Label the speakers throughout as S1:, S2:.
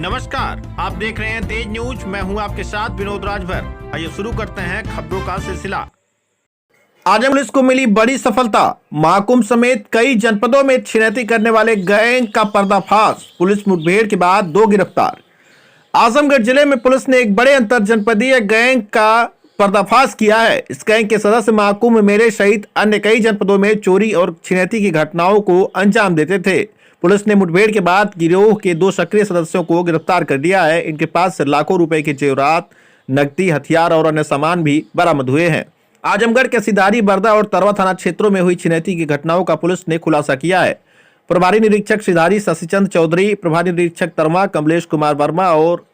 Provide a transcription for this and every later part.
S1: नमस्कार, आप देख रहे हैं तेज न्यूज। मैं हूं आपके साथ विनोद राजभर। आइए शुरू करते हैं खबरों का सिलसिला। आजम पुलिस को मिली बड़ी सफलता। महाकुंभ समेत कई जनपदों में छिनैती करने वाले गैंग का पर्दाफाश। पुलिस मुठभेड़ के बाद 2 गिरफ्तार। आजमगढ़ जिले में पुलिस ने एक बड़े अंतर जनपदीय गैंग का पर्दाफाश किया है। इस गैंग के सदस्य महाकुंभ मेले सहित अन्य कई जनपदों में चोरी और छिनैती की घटनाओं को अंजाम देते थे। पुलिस ने मुठभेड़ के बाद गिरोह के 2 सक्रिय सदस्यों को गिरफ्तार कर लिया है। इनके पास से लाखों रुपए के जेवरात, नकदी, हथियार और अन्य सामान भी बरामद हुए हैं। आजमगढ़ के सिधारी, बरदा और तरवा थाना क्षेत्रों में हुई छिनैती की घटनाओं का पुलिस ने खुलासा किया है। प्रभारी निरीक्षक सिधारी शशिचंद चौधरी, प्रभारी निरीक्षक तरवा कमलेश कुमार वर्मा और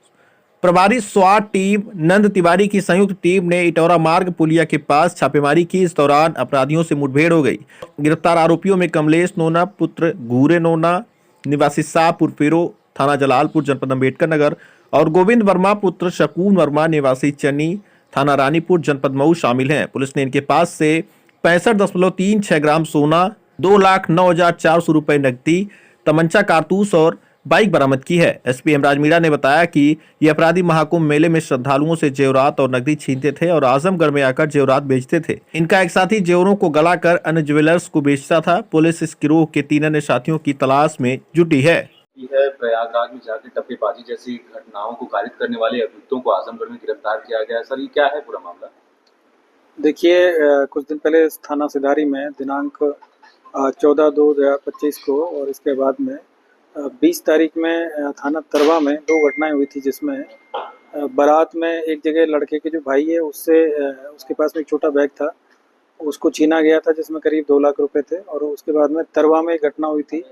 S1: प्रभारी स्वाट टीम नंद तिवारी की संयुक्त टीम ने इटौरा मार्ग पुलिया के पास छापेमारी की। इस दौरान अपराधियों से मुठभेड़ हो गई। गिरफ्तार आरोपियों में कमलेश नोना पुत्र घूरे नोना निवासी शाहपुर फेरो थाना जलालपुर जनपद अम्बेडकर नगर और गोविंद वर्मा पुत्र शकून वर्मा निवासी चन्नी थाना रानीपुर जनपद मऊ शामिल हैं। पुलिस ने इनके पास से 65.36 ग्राम सोना, 2,09,400 रुपए नकदी, तमंचा, कारतूस और बाइक बरामद की है। एसपी हेमराज मीणा ने बताया कि ये अपराधी महाकुंभ मेले में श्रद्धालुओं से जेवरात और नकदी छीनते थे और आजमगढ़ में आकर जेवरात बेचते थे। इनका एक साथी जेवरों को गलाकर अन्य ज्वेलर्स को बेचता था। पुलिस इस गिरोह के 3 अन्य साथियों की तलाश में जुटी है।
S2: प्रयागराज में जाकर टप्पेबाजी जैसी घटनाओं को कारित करने वाले अभियुक्तों को आजमगढ़ में गिरफ्तार किया गया। सर, ये क्या है पूरा मामला?
S3: देखिए, कुछ दिन पहले थाना सिधारी में दिनांक 14/2/2025 को और इसके बाद में 20 तारीख में थाना तरवा में 2 घटनाएं हुई थी, जिसमें बारात में एक जगह लड़के के जो भाई है उससे उसके पास में एक छोटा बैग था, उसको छीना गया था जिसमें करीब 2 लाख रुपए थे। और उसके बाद में तरवा में एक घटना हुई थी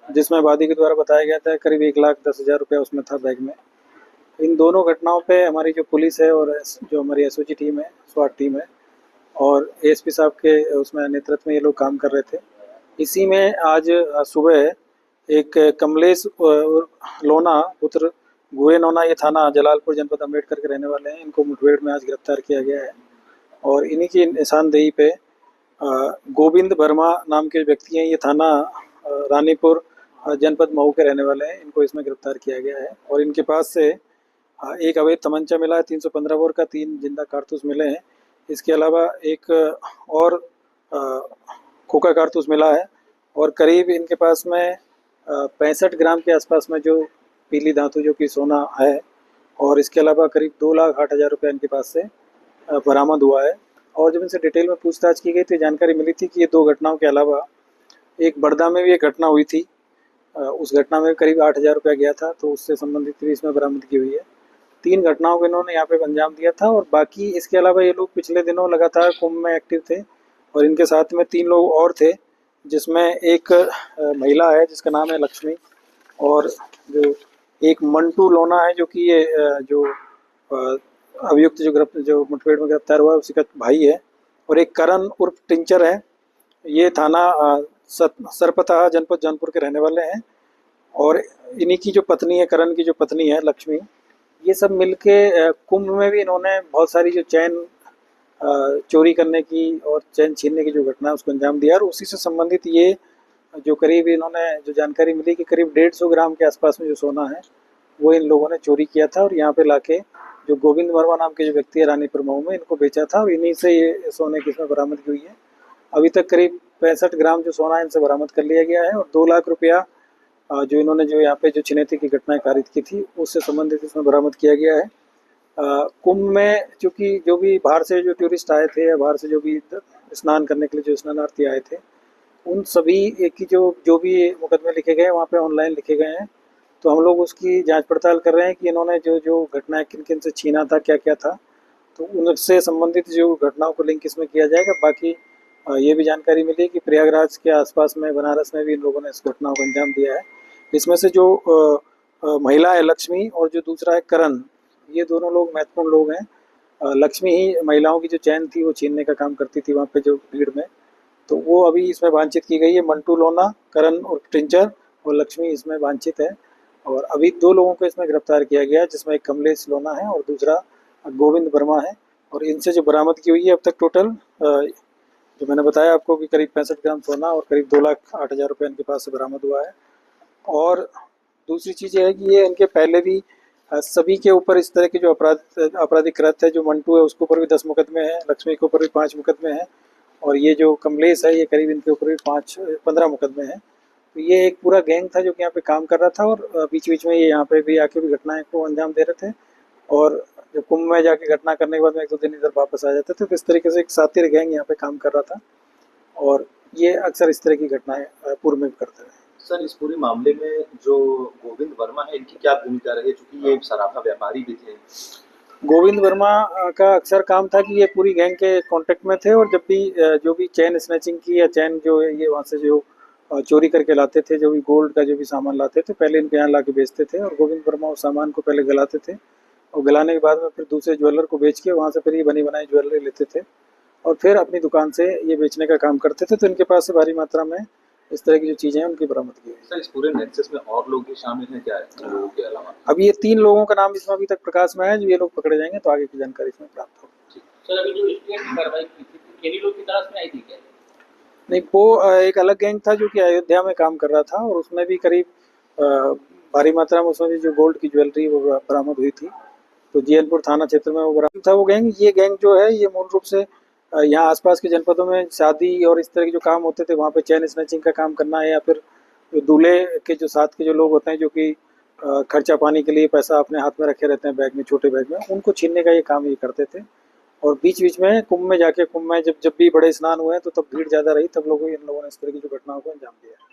S3: जिसमें वादी के द्वारा बताया गया था करीब 1,10,000 रुपया उसमें था बैग में। इन दोनों घटनाओं पे हमारी जो पुलिस है और जो हमारी एसओजी टीम है, स्वाट टीम है और एएसपी साहब के उसमें नेतृत्व में ये लोग काम कर रहे थे। इसी में आज सुबह एक कमलेश लोना पुत्र गुए नोना, ये थाना जलालपुर जनपद अम्बेडकर के रहने वाले हैं। इनको मुठभेड़ में आज गिरफ्तार किया गया है और इन्हीं की निशानदेही पे गोविंद वर्मा नाम के व्यक्ति हैं, ये थाना रानीपुर जनपद मऊ के रहने वाले हैं। इनको इसमें गिरफ्तार किया गया है और इनके पास से एक अवैध तमंचा मिला है 315 बोर का, 3 जिंदा कारतूस मिले हैं। इसके अलावा एक और खोखा कारतूस मिला है और करीब इनके पास में 65 ग्राम के आसपास में जो पीली धातु जो कि सोना है और इसके अलावा करीब 2,08,000 रुपये इनके पास से बरामद हुआ है। और जब इनसे डिटेल में पूछताछ की गई तो जानकारी मिली थी कि ये 2 घटनाओं के अलावा एक बड़दा में भी एक घटना हुई थी। उस घटना में करीब 8,000 रुपया गया था, तो उससे संबंधित भी इसमें बरामदगी हुई है। 3 घटनाओं को इन्होंने यहाँ पे अंजाम दिया था और बाकी इसके अलावा ये लोग पिछले दिनों लगातार कुंभ में एक्टिव थे और इनके साथ में 3 लोग और थे, जिसमें एक महिला है जिसका नाम है लक्ष्मी और जो एक मंटू लोना है जो कि ये जो अभियुक्त जो मुठभेड़ में गिरफ्तार हुआ है उसी का भाई है और एक करण उर्फ टिंचर है, ये थाना सरपता जनपद जौनपुर के रहने वाले हैं। और इन्हीं की जो पत्नी है, करण की जो पत्नी है लक्ष्मी, ये सब मिलके कुंभ में भी इन्होंने बहुत सारी जो चैन चोरी करने की और चैन छीनने की जो घटना है उसको अंजाम दिया और उसी से संबंधित ये जो करीब इन्होंने जो जानकारी मिली कि करीब 150 ग्राम के आसपास में जो सोना है वो इन लोगों ने चोरी किया था और यहाँ पे लाके जो गोविंद वर्मा नाम के जो व्यक्ति है रानीपुर मऊ में, इनको बेचा था और इन्हीं से ये सोने की इसमें बरामदगी हुई है। अभी तक करीब 65 ग्राम जो सोना इनसे बरामद कर लिया गया है और 2 लाख रुपया जो इन्होंने जो यहाँ पे जो छिनैती की घटनाएं कारित की थी उससे संबंधित इसमें बरामद किया गया है। कुंभ में चूँकि जो भी बाहर से जो टूरिस्ट आए थे या बाहर से जो भी स्नान करने के लिए जो स्नानार्थी आए थे, उन सभी की जो भी मुकदमे लिखे गए वहाँ पे ऑनलाइन लिखे गए हैं। तो हम लोग उसकी जांच पड़ताल कर रहे हैं कि इन्होंने जो घटनाएं किन किन से छीना था, क्या क्या था, तो उनसे संबंधित जो घटनाओं को लिंक इसमें किया जाएगा। बाकी ये भी जानकारी मिली कि प्रयागराज के आसपास में बनारस में भी इन लोगों ने इस घटनाओं को अंजाम दिया है। इसमें से जो महिला है लक्ष्मी और जो दूसरा है करण, ये दोनों लोग महत्वपूर्ण लोग हैं। लक्ष्मी ही महिलाओं की जो चैन थी वो छीनने का काम करती थी वहाँ पे जो भीड़ में, तो वो अभी इसमें वांछित की गई है। मंटू लोना, करण और टिंचर और लक्ष्मी इसमें वांछित है और अभी 2 लोगों को इसमें गिरफ्तार किया गया है, जिसमें एक कमलेश लोना है और दूसरा गोविंद वर्मा है। और इनसे जो बरामदगी हुई है अब तक टोटल जो मैंने बताया आपको कि करीब 65 ग्राम सोना और करीब 2,08,000 रुपये इनके पास से बरामद हुआ है। और दूसरी चीज़ ये है कि ये इनके पहले भी सभी के ऊपर इस तरह के जो आपराधिक कृत्य है, जो मंटू है उसके ऊपर भी 10 मुकदमे हैं, लक्ष्मी के ऊपर भी 5 मुकदमे हैं, और ये जो कमलेश है ये करीब इनके ऊपर भी 15 मुकदमे हैं। तो ये एक पूरा गैंग था जो कि यहाँ पे काम कर रहा था, और बीच बीच में ये यहाँ पे भी आके भी घटनाएं को अंजाम दे रहे थे, और जब कुंभ में जाके घटना करने के बाद में 1-2 दिन इधर वापस आ जाते थे। तो इस तरीके से एक सातिर गैंग यहाँ पे काम कर रहा था, और ये अक्सर इस तरह की घटनाएं पूर्व में भी करते रहे।
S2: सर, इस पूरे मामले में जो गोविंद वर्मा है, इनकी क्या भूमिका रही है, चूंकि ये सराफा व्यापारी भी थे?
S3: गोविंद वर्मा का अक्सर काम था कि ये पूरी गैंग के कांटेक्ट में थे, और जब भी जो भी चैन स्नैचिंग की या चैन जो है ये वहाँ से जो चोरी करके लाते थे, जो भी गोल्ड का जो भी सामान लाते थे पहले इनके यहाँ ला के बेचते थे, और गोविंद वर्मा उस सामान को पहले गलाते थे, और गलाने के बाद में फिर दूसरे ज्वेलर को बेच के वहाँ से फिर ये बनी बनाई ज्वेलरी लेते थे, और फिर अपनी दुकान से ये बेचने का काम करते थे। तो इनके पास से भारी मात्रा में इस तरह की जो चीज़ें हैं उनकी बरामदगी हुई।
S2: सर, इस पूरे नेक्सस में और लोग भी शामिल हैं क्या, इन लोगों के अलावा?
S3: अब ये 3 लोगों का नाम इसमें अभी तक प्रकाश में है, जो ये लोग पकड़े जाएंगे तो आगे की जानकारी इसमें प्राप्त होगी।
S4: सर, अभी जो स्टेट की कार्रवाई की थी, किन्हीं लोग की तलाश में आई थी क्या?
S3: नहीं, वो एक अलग गैंग था जो कि अयोध्या में काम कर रहा था, और उसमें भी करीब भारी मात्रा में उसमें भी जो गोल्ड की ज्वेलरी वो बरामद हुई थी। तो जीएनपुर थाना क्षेत्र में वो बरामद था वो गैंग। ये गैंग जो है ये मूल रूप से यहाँ आसपास के जनपदों में शादी और इस तरह के जो काम होते थे वहाँ पे चैन स्नैचिंग का काम करना है, या फिर जो दूल्हे के जो साथ के जो लोग होते हैं जो कि खर्चा पानी के लिए पैसा अपने हाथ में रखे रहते हैं बैग में, छोटे बैग में, उनको छीनने का ये काम ये करते थे। और बीच बीच में कुंभ में जाके, कुंभ में जब भी बड़े स्नान हुए तो तब भीड़ ज़्यादा रही, तब इन लोगों ने इस तरह की जो घटनाओं को अंजाम दिया।